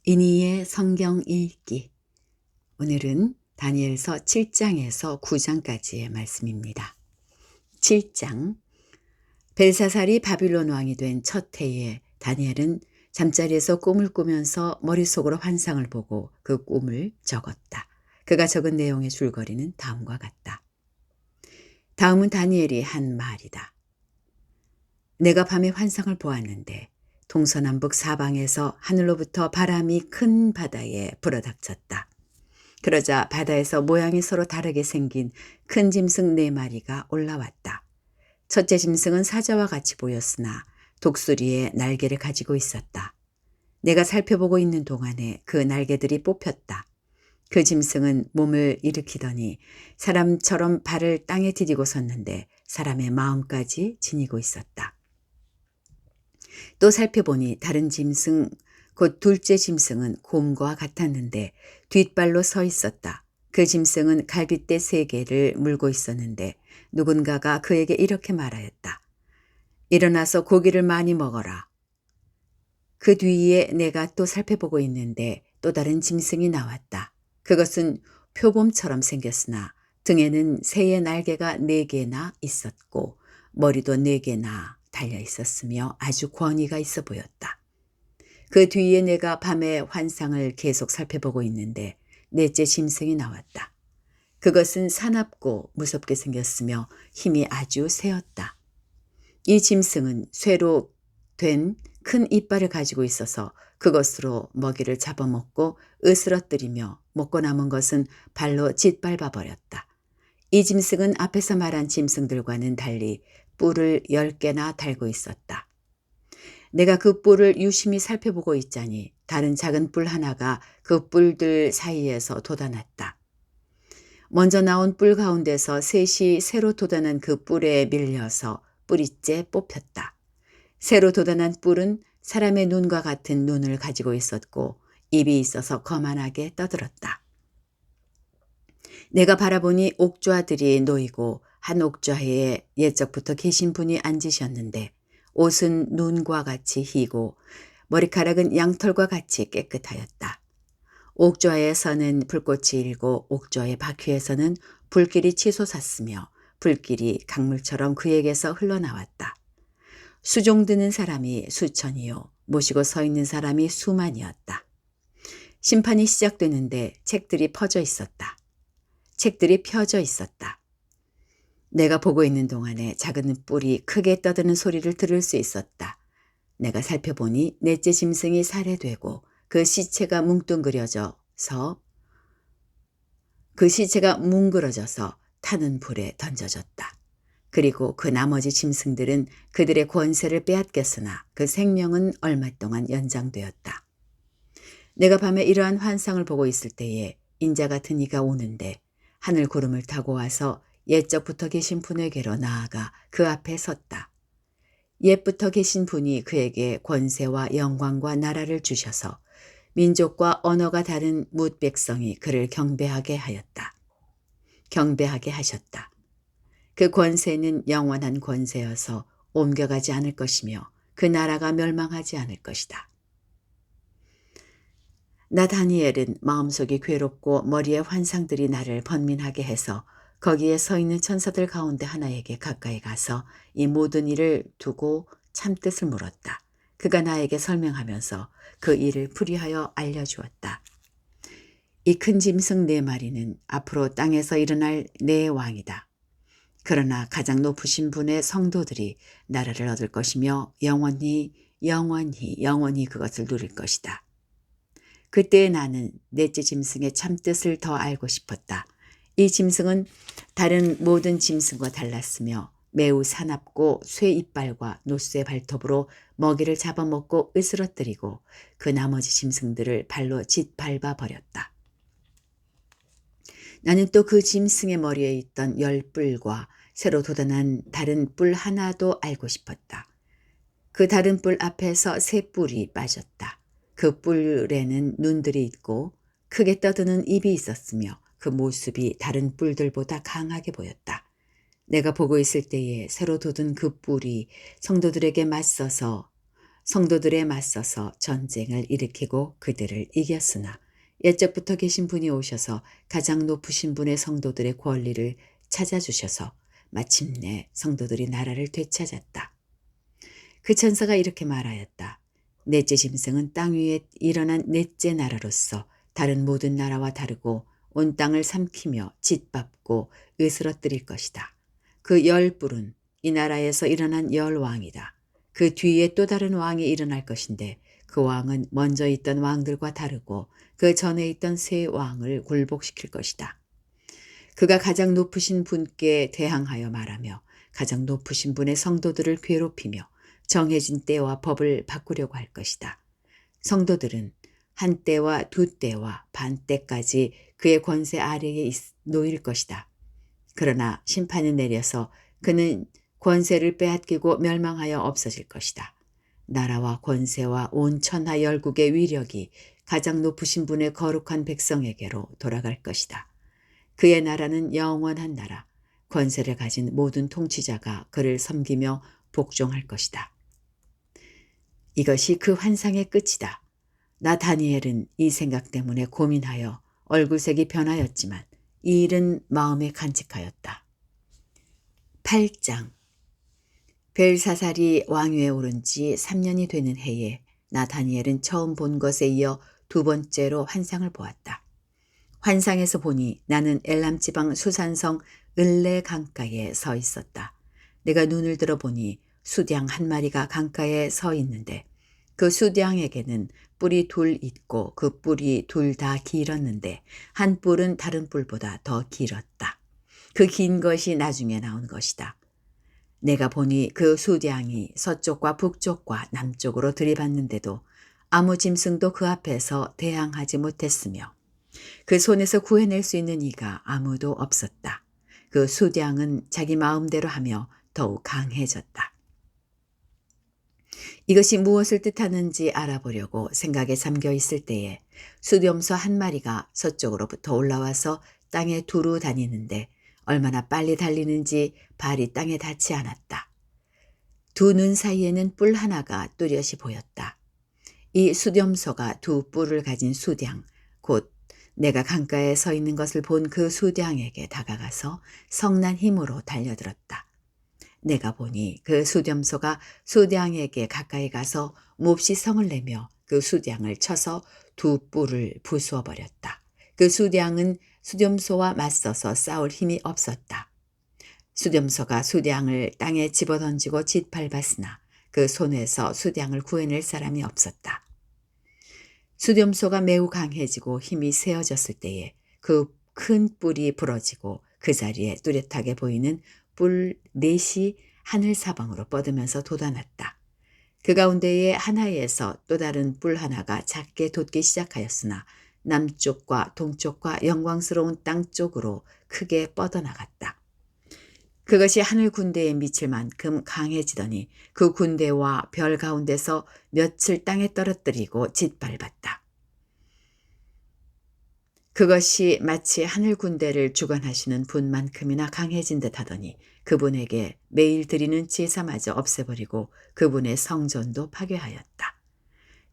이니의 성경 읽기. 오늘은 다니엘서 7장에서 9장까지의 말씀입니다. 7장. 벨사살이 바빌론 왕이 된 첫 해에 다니엘은 잠자리에서 꿈을 꾸면서 머릿속으로 환상을 보고 그 꿈을 적었다. 그가 적은 내용의 줄거리는 다음과 같다. 다음은 다니엘이 한 말이다. 내가 밤에 환상을 보았는데 동서남북 사방에서 하늘로부터 바람이 큰 바다에 불어닥쳤다. 그러자 바다에서 모양이 서로 다르게 생긴 큰 짐승 4마리가 올라왔다. 첫째 짐승은 사자와 같이 보였으나 독수리의 날개를 가지고 있었다. 내가 살펴보고 있는 동안에 그 날개들이 뽑혔다. 그 짐승은 몸을 일으키더니 사람처럼 발을 땅에 디디고 섰는데 사람의 마음까지 지니고 있었다. 또 살펴보니 다른 짐승, 곧 둘째 짐승은 곰과 같았는데 뒷발로 서 있었다. 그 짐승은 갈빗대 3개를 물고 있었는데 누군가가 그에게 이렇게 말하였다. 일어나서 고기를 많이 먹어라. 그 뒤에 내가 또 살펴보고 있는데 또 다른 짐승이 나왔다. 그것은 표범처럼 생겼으나 등에는 새의 날개가 4개나 있었고 머리도 4개나 달려 있었으며 아주 권위가 있어 보였다. 그 뒤에 내가 밤에 환상을 계속 살펴보고 있는데 넷째 짐승이 나왔다. 그것은 사납고 무섭게 생겼으며 힘이 아주 세었다. 이 짐승은 쇠로 된 큰 이빨을 가지고 있어서 그것으로 먹이를 잡아먹고 으스러뜨리며 먹고 남은 것은 발로 짓밟아 버렸다. 이 짐승은 앞에서 말한 짐승들과는 달리 뿔을 10개나 달고 있었다. 내가 그 뿔을 유심히 살펴보고 있자니 다른 작은 뿔 하나가 그 뿔들 사이에서 돋아났다. 먼저 나온 뿔 가운데서 셋이 새로 돋아난 그 뿔에 밀려서 뿌리째 뽑혔다. 새로 돋아난 뿔은 사람의 눈과 같은 눈을 가지고 있었고 입이 있어서 거만하게 떠들었다. 내가 바라보니 옥좌들이 놓이고 한 옥좌에 옛적부터 계신 분이 앉으셨는데 옷은 눈과 같이 희고 머리카락은 양털과 같이 깨끗하였다. 옥좌에서는 불꽃이 일고 옥좌의 바퀴에서는 불길이 치솟았으며 불길이 강물처럼 그에게서 흘러나왔다. 수종드는 사람이 수천이요 모시고 서 있는 사람이 수만이었다. 심판이 시작되는데 책들이 퍼져 있었다. 책들이 펴져 있었다. 내가 보고 있는 동안에 작은 뿔이 크게 떠드는 소리를 들을 수 있었다. 내가 살펴보니 넷째 짐승이 살해되고 그 시체가 뭉뚱그려져서 타는 불에 던져졌다. 그리고 그 나머지 짐승들은 그들의 권세를 빼앗겼으나 그 생명은 얼마 동안 연장되었다. 내가 밤에 이러한 환상을 보고 있을 때에 인자 같은 이가 오는데 하늘 구름을 타고 와서 옛적부터 계신 분에게로 나아가 그 앞에 섰다. 옛부터 계신 분이 그에게 권세와 영광과 나라를 주셔서 민족과 언어가 다른 뭇 백성이 그를 경배하게 하셨다. 그 권세는 영원한 권세여서 옮겨가지 않을 것이며 그 나라가 멸망하지 않을 것이다. 나 다니엘은 마음속이 괴롭고 머리에 환상들이 나를 번민하게 해서 거기에 서 있는 천사들 가운데 하나에게 가까이 가서 이 모든 일을 두고 참뜻을 물었다. 그가 나에게 설명하면서 그 일을 풀이하여 알려주었다. 이 큰 짐승 4마리는 앞으로 땅에서 일어날 4왕이다. 그러나 가장 높으신 분의 성도들이 나라를 얻을 것이며 영원히 그것을 누릴 것이다. 그때 나는 넷째 짐승의 참뜻을 더 알고 싶었다. 이 짐승은 다른 모든 짐승과 달랐으며 매우 사납고 쇠 이빨과 노쇠 발톱으로 먹이를 잡아먹고 으스러뜨리고 그 나머지 짐승들을 발로 짓밟아 버렸다. 나는 또 그 짐승의 머리에 있던 10뿔과 새로 돋아난 다른 뿔 하나도 알고 싶었다. 그 다른 뿔 앞에서 3뿔이 빠졌다. 그 뿔에는 눈들이 있고 크게 떠드는 입이 있었으며 그 모습이 다른 뿔들보다 강하게 보였다. 내가 보고 있을 때에 새로 돋은 그 뿔이 성도들에게 맞서서 성도들에 맞서서 전쟁을 일으키고 그들을 이겼으나 옛적부터 계신 분이 오셔서 가장 높으신 분의 성도들의 권리를 찾아주셔서 마침내 성도들이 나라를 되찾았다. 그 천사가 이렇게 말하였다. 넷째 짐승은 땅 위에 일어난 넷째 나라로서 다른 모든 나라와 다르고 온 땅을 삼키며 짓밟고 으스러뜨릴 것이다. 그 10뿔은 이 나라에서 일어난 10왕이다. 그 뒤에 또 다른 왕이 일어날 것인데 그 왕은 먼저 있던 왕들과 다르고 그 전에 있던 세 왕을 굴복시킬 것이다. 그가 가장 높으신 분께 대항하여 말하며 가장 높으신 분의 성도들을 괴롭히며 정해진 때와 법을 바꾸려고 할 것이다. 성도들은 한 때와 두 때와 반 때까지 그의 권세 아래에 놓일 것이다. 그러나 심판이 내려서 그는 권세를 빼앗기고 멸망하여 없어질 것이다. 나라와 권세와 온 천하 열국의 위력이 가장 높으신 분의 거룩한 백성에게로 돌아갈 것이다. 그의 나라는 영원한 나라, 권세를 가진 모든 통치자가 그를 섬기며 복종할 것이다. 이것이 그 환상의 끝이다. 나 다니엘은 이 생각 때문에 고민하여 얼굴색이 변하였지만 이 일은 마음에 간직하였다. 8장 벨사살이 왕위에 오른 지 3년이 되는 해에 나 다니엘은 처음 본 것에 이어 두 번째로 환상을 보았다. 환상에서 보니 나는 엘람 지방 수산성 을레 강가에 서 있었다. 내가 눈을 들어보니 수양 한 마리가 강가에 서 있는데 그 수양에게는 뿔이 둘 있고 그 뿔이 둘 다 길었는데 한 뿔은 다른 뿔보다 더 길었다. 그 긴 것이 나중에 나온 것이다. 내가 보니 그 수양이 서쪽과 북쪽과 남쪽으로 들이받는데도 아무 짐승도 그 앞에서 대항하지 못했으며 그 손에서 구해낼 수 있는 이가 아무도 없었다. 그 수양은 자기 마음대로 하며 더욱 강해졌다. 이것이 무엇을 뜻하는지 알아보려고 생각에 잠겨 있을 때에 수렴소 한 마리가 서쪽으로부터 올라와서 땅에 두루 다니는데 얼마나 빨리 달리는지 발이 땅에 닿지 않았다. 두 눈 사이에는 뿔 하나가 뚜렷이 보였다. 이 수렴소가 두 뿔을 가진 수양, 곧 내가 강가에 서 있는 것을 본 그 수양에게 다가가서 성난 힘으로 달려들었다. 내가 보니 그 수렴소가 수양에게 가까이 가서 몹시 성을 내며 그 수양을 쳐서 두 뿔을 부수어 버렸다. 그 수양은 수렴소와 맞서서 싸울 힘이 없었다. 수렴소가 수양을 땅에 집어던지고 짓밟았으나 그 손에서 수양을 구해낼 사람이 없었다. 수렴소가 매우 강해지고 힘이 세어졌을 때에 그 큰 뿔이 부러지고 그 자리에 뚜렷하게 보이는 뿔 넷이 하늘 사방으로 뻗으면서 돋아났다. 그 가운데에 하나에서 또 다른 뿔 하나가 작게 돋기 시작하였으나 남쪽과 동쪽과 영광스러운 땅 쪽으로 크게 뻗어나갔다. 그것이 하늘 군대에 미칠 만큼 강해지더니 그 군대와 별 가운데서 몇을 땅에 떨어뜨리고 짓밟았다. 그것이 마치 하늘 군대를 주관하시는 분만큼이나 강해진 듯하더니 그분에게 매일 드리는 제사마저 없애버리고 그분의 성전도 파괴하였다.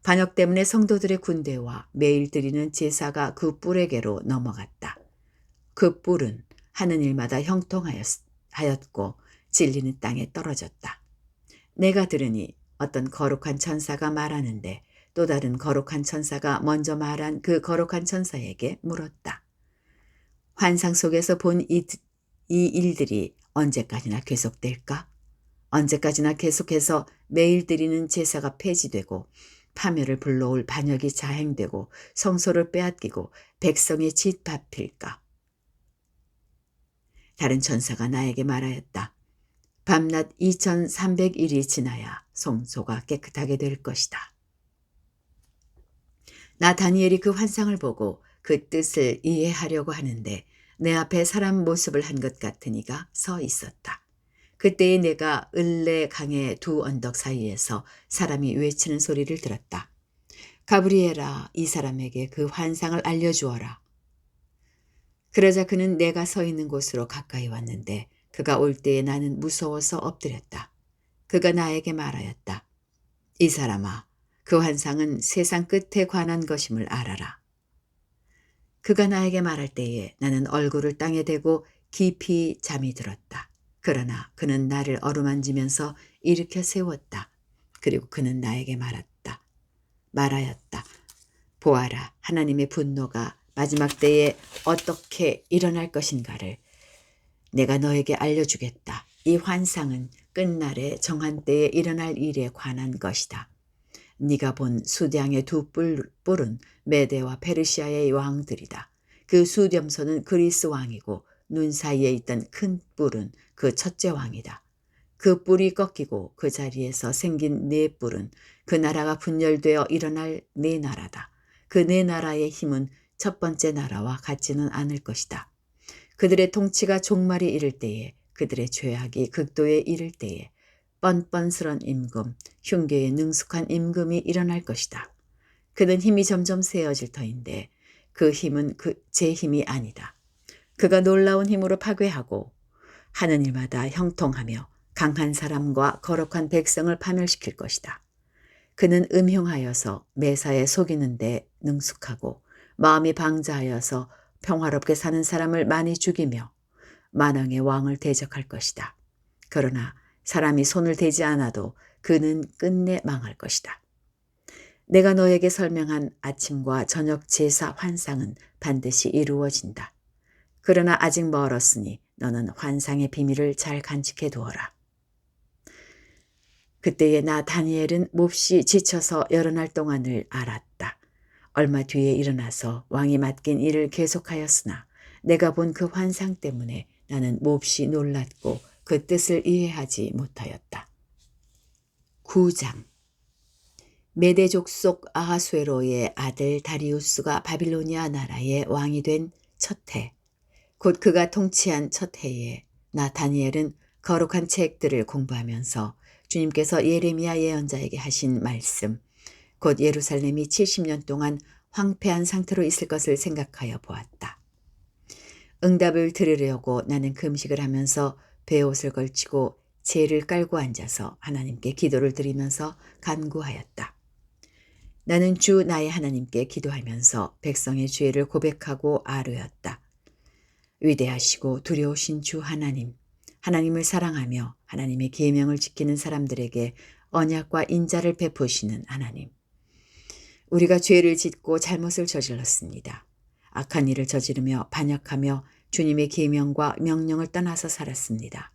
반역 때문에 성도들의 군대와 매일 드리는 제사가 그 뿔에게로 넘어갔다. 그 뿔은 하는 일마다 형통하였고 진리는 땅에 떨어졌다. 내가 들으니 어떤 거룩한 천사가 말하는데 또 다른 거룩한 천사가 먼저 말한 그 거룩한 천사에게 물었다. 환상 속에서 본 이 일들이 언제까지나 계속될까? 언제까지나 계속해서 매일 드리는 제사가 폐지되고 파멸을 불러올 반역이 자행되고 성소를 빼앗기고 백성의 짓밟힐까? 다른 천사가 나에게 말하였다. 밤낮 2300일이 지나야 성소가 깨끗하게 될 것이다. 나 다니엘이 그 환상을 보고 그 뜻을 이해하려고 하는데 내 앞에 사람 모습을 한 것 같은 이가 서 있었다. 그때에 내가 을레 강의 두 언덕 사이에서 사람이 외치는 소리를 들었다. 가브리엘아, 이 사람에게 그 환상을 알려주어라. 그러자 그는 내가 서 있는 곳으로 가까이 왔는데 그가 올 때에 나는 무서워서 엎드렸다. 그가 나에게 말하였다. 이 사람아, 그 환상은 세상 끝에 관한 것임을 알아라. 그가 나에게 말할 때에 나는 얼굴을 땅에 대고 깊이 잠이 들었다. 그러나 그는 나를 어루만지면서 일으켜 세웠다. 그리고 그는 나에게 말하였다. 보아라, 하나님의 분노가 마지막 때에 어떻게 일어날 것인가를 내가 너에게 알려주겠다. 이 환상은 끝날에 정한 때에 일어날 일에 관한 것이다. 네가 본 수량의 두 뿔은 메대와 페르시아의 왕들이다. 그 수렴소는 그리스 왕이고 눈 사이에 있던 큰 뿔은 그 첫째 왕이다. 그 뿔이 꺾이고 그 자리에서 생긴 네 뿔은 그 나라가 분열되어 일어날 네 나라다. 그 네 나라의 힘은 첫 번째 나라와 같지는 않을 것이다. 그들의 통치가 종말이 이를 때에, 그들의 죄악이 극도에 이를 때에 뻔뻔스런 임금, 흉계에 능숙한 임금이 일어날 것이다. 그는 힘이 점점 세어질 터인데 그 힘은 제 힘이 아니다. 그가 놀라운 힘으로 파괴하고 하는 일마다 형통하며 강한 사람과 거룩한 백성을 파멸시킬 것이다. 그는 음흉하여서 매사에 속이는데 능숙하고 마음이 방자하여서 평화롭게 사는 사람을 많이 죽이며 만왕의 왕을 대적할 것이다. 그러나 사람이 손을 대지 않아도 그는 끝내 망할 것이다. 내가 너에게 설명한 아침과 저녁 제사 환상은 반드시 이루어진다. 그러나 아직 멀었으니 너는 환상의 비밀을 잘 간직해 두어라. 그때에 나 다니엘은 몹시 지쳐서 여러 날 동안을 앓았다. 얼마 뒤에 일어나서 왕이 맡긴 일을 계속하였으나 내가 본 그 환상 때문에 나는 몹시 놀랐고 그 뜻을 이해하지 못하였다. 9장. 메대 족속 아하수에로의 아들 다리우스가 바빌로니아 나라의 왕이 된 첫 해, 곧 그가 통치한 첫 해에 나 다니엘은 거룩한 책들을 공부하면서 주님께서 예레미야 예언자에게 하신 말씀, 곧 예루살렘이 70년 동안 황폐한 상태로 있을 것을 생각하여 보았다. 응답을 들으려고 나는 금식을 하면서 베옷을 걸치고 재를 깔고 앉아서 하나님께 기도를 드리면서 간구하였다. 나는 주 나의 하나님께 기도하면서 백성의 죄를 고백하고 아뢰었다. 위대하시고 두려우신 주 하나님, 하나님을 사랑하며 하나님의 계명을 지키는 사람들에게 언약과 인자를 베푸시는 하나님. 우리가 죄를 짓고 잘못을 저질렀습니다. 악한 일을 저지르며 반역하며 주님의 계명과 명령을 떠나서 살았습니다.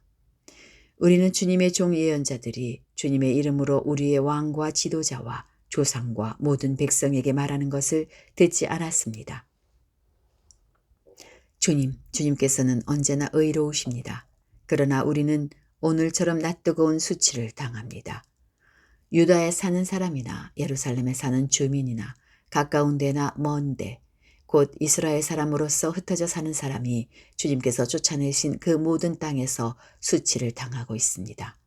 우리는 주님의 종 예언자들이 주님의 이름으로 우리의 왕과 지도자와 조상과 모든 백성에게 말하는 것을 듣지 않았습니다. 주님께서는 언제나 의로우십니다. 그러나 우리는 오늘처럼 낯뜨거운 수치를 당합니다. 유다에 사는 사람이나 예루살렘에 사는 주민이나 가까운 데나 먼 데, 곧 이스라엘 사람으로서 흩어져 사는 사람이 주님께서 쫓아내신 그 모든 땅에서 수치를 당하고 있습니다.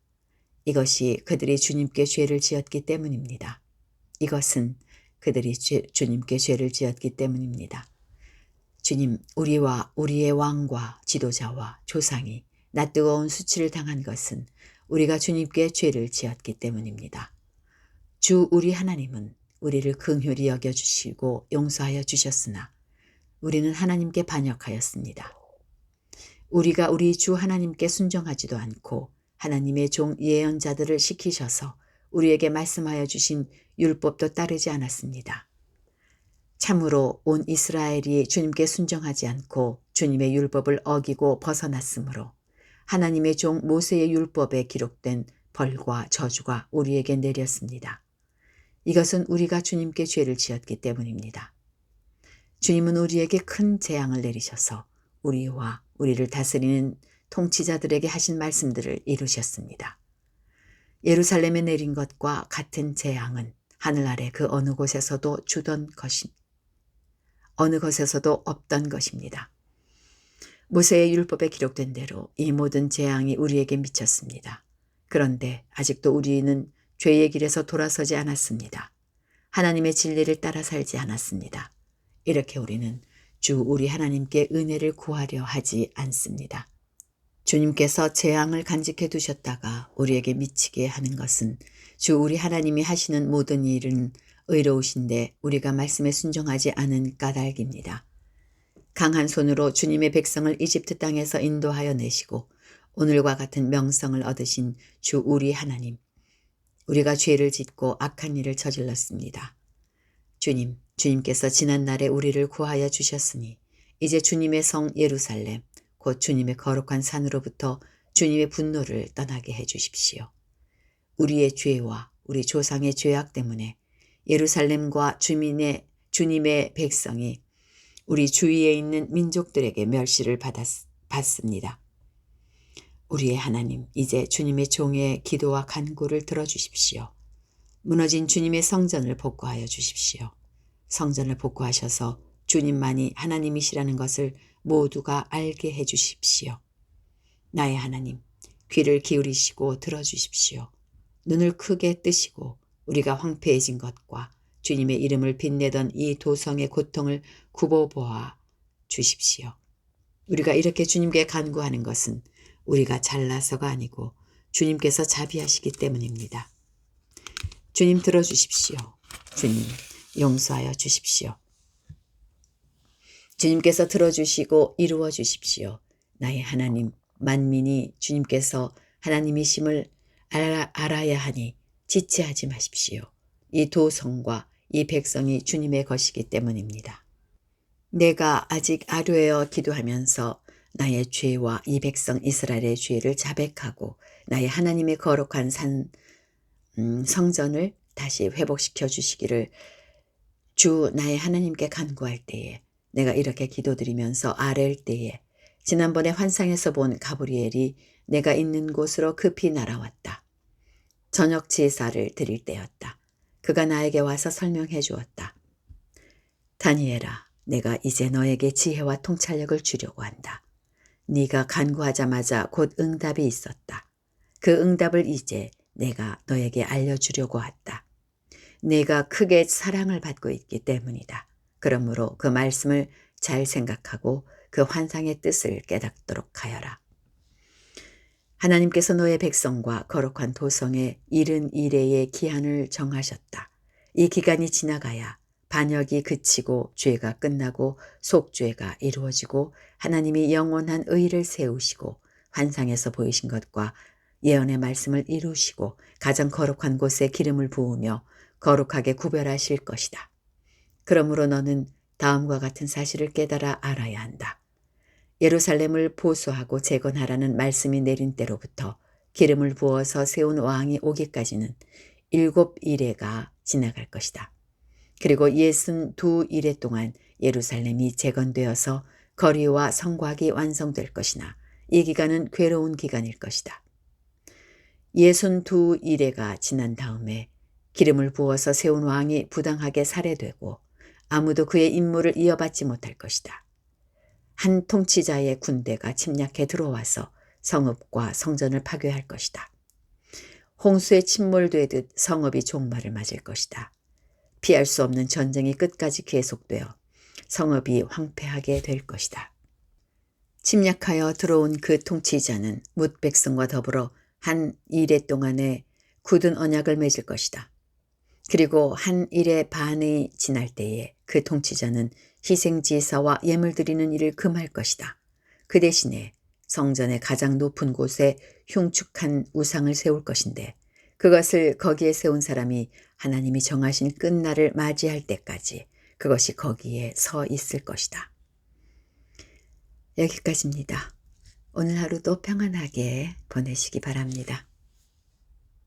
이것이 그들이 주님께 죄를 지었기 때문입니다. 이것은 그들이 주님께 죄를 지었기 때문입니다. 주님, 우리와 우리의 왕과 지도자와 조상이 낯뜨거운 수치를 당한 것은 우리가 주님께 죄를 지었기 때문입니다. 주 우리 하나님은 우리를 긍휼히 여겨주시고 용서하여 주셨으나 우리는 하나님께 반역하였습니다. 우리가 우리 주 하나님께 순종하지도 않고 하나님의 종 예언자들을 시키셔서 우리에게 말씀하여 주신 율법도 따르지 않았습니다. 참으로 온 이스라엘이 주님께 순종하지 않고 주님의 율법을 어기고 벗어났으므로 하나님의 종 모세의 율법에 기록된 벌과 저주가 우리에게 내렸습니다. 이것은 우리가 주님께 죄를 지었기 때문입니다. 주님은 우리에게 큰 재앙을 내리셔서 우리와 우리를 다스리는 통치자들에게 하신 말씀들을 이루셨습니다. 예루살렘에 내린 것과 같은 재앙은 하늘 아래 그 어느 곳에서도 없던 것입니다. 모세의 율법에 기록된 대로 이 모든 재앙이 우리에게 미쳤습니다. 그런데 아직도 우리는 죄의 길에서 돌아서지 않았습니다. 하나님의 진리를 따라 살지 않았습니다. 이렇게 우리는 주 우리 하나님께 은혜를 구하려 하지 않습니다. 주님께서 재앙을 간직해 두셨다가 우리에게 미치게 하는 것은 주 우리 하나님이 하시는 모든 일은 의로우신데 우리가 말씀에 순종하지 않은 까닭입니다. 강한 손으로 주님의 백성을 이집트 땅에서 인도하여 내시고 오늘과 같은 명성을 얻으신 주 우리 하나님, 우리가 죄를 짓고 악한 일을 저질렀습니다. 주님께서 지난날에 우리를 구하여 주셨으니 이제 주님의 성 예루살렘, 곧 주님의 거룩한 산으로부터 주님의 분노를 떠나게 해 주십시오. 우리의 죄와 우리 조상의 죄악 때문에 예루살렘과 주님의 백성이 우리 주위에 있는 민족들에게 멸시를 받습니다. 우리의 하나님, 이제 주님의 종의 기도와 간구를 들어주십시오. 무너진 주님의 성전을 복구하여 주십시오. 성전을 복구하셔서 주님만이 하나님이시라는 것을 모두가 알게 해 주십시오. 나의 하나님, 귀를 기울이시고 들어주십시오. 눈을 크게 뜨시고 우리가 황폐해진 것과 주님의 이름을 빛내던 이 도성의 고통을 굽어보아 주십시오. 우리가 이렇게 주님께 간구하는 것은 우리가 잘나서가 아니고 주님께서 자비하시기 때문입니다. 주님 들어주십시오. 주님 용서하여 주십시오. 주님께서 들어주시고 이루어 주십시오. 나의 하나님, 만민이 주님께서 하나님이심을 알아야 하니 지체하지 마십시오. 이 도성과 이 백성이 주님의 것이기 때문입니다. 내가 아직 아뢰어 기도하면서 나의 죄와 이 백성 이스라엘의 죄를 자백하고 나의 하나님의 거룩한 성전을 다시 회복시켜 주시기를 주 나의 하나님께 간구할 때에 내가 이렇게 기도드리면서 아뢰을 때에 지난번에 환상에서 본 가브리엘이 내가 있는 곳으로 급히 날아왔다. 저녁 제사를 드릴 때였다. 그가 나에게 와서 설명해 주었다. 다니엘아, 내가 이제 너에게 지혜와 통찰력을 주려고 한다. 네가 간구하자마자 곧 응답이 있었다. 그 응답을 이제 내가 너에게 알려주려고 했다. 네가 크게 사랑을 받고 있기 때문이다. 그러므로 그 말씀을 잘 생각하고 그 환상의 뜻을 깨닫도록 하여라. 하나님께서 너의 백성과 거룩한 도성에 이른 이래의 기한을 정하셨다. 이 기간이 지나가야 반역이 그치고 죄가 끝나고 속죄가 이루어지고 하나님이 영원한 의를 세우시고 환상에서 보이신 것과 예언의 말씀을 이루시고 가장 거룩한 곳에 기름을 부으며 거룩하게 구별하실 것이다. 그러므로 너는 다음과 같은 사실을 깨달아 알아야 한다. 예루살렘을 보수하고 재건하라는 말씀이 내린 때로부터 기름을 부어서 세운 왕이 오기까지는 7일에가 지나갈 것이다. 그리고 62일에 동안 예루살렘이 재건되어서 거리와 성곽이 완성될 것이나 이 기간은 괴로운 기간일 것이다. 62일에가 지난 다음에 기름을 부어서 세운 왕이 부당하게 살해되고 아무도 그의 임무를 이어받지 못할 것이다. 한 통치자의 군대가 침략해 들어와서 성읍과 성전을 파괴할 것이다. 홍수에 침몰되듯 성읍이 종말을 맞을 것이다. 피할 수 없는 전쟁이 끝까지 계속되어 성읍이 황폐하게 될 것이다. 침략하여 들어온 그 통치자는 뭇 백성과 더불어 한 일해 동안에 굳은 언약을 맺을 것이다. 그리고 한 일의 반이 지날 때에 그 통치자는 희생제사와 예물 드리는 일을 금할 것이다. 그 대신에 성전의 가장 높은 곳에 흉측한 우상을 세울 것인데 그것을 거기에 세운 사람이 하나님이 정하신 끝날을 맞이할 때까지 그것이 거기에 서 있을 것이다. 여기까지입니다. 오늘 하루도 평안하게 보내시기 바랍니다.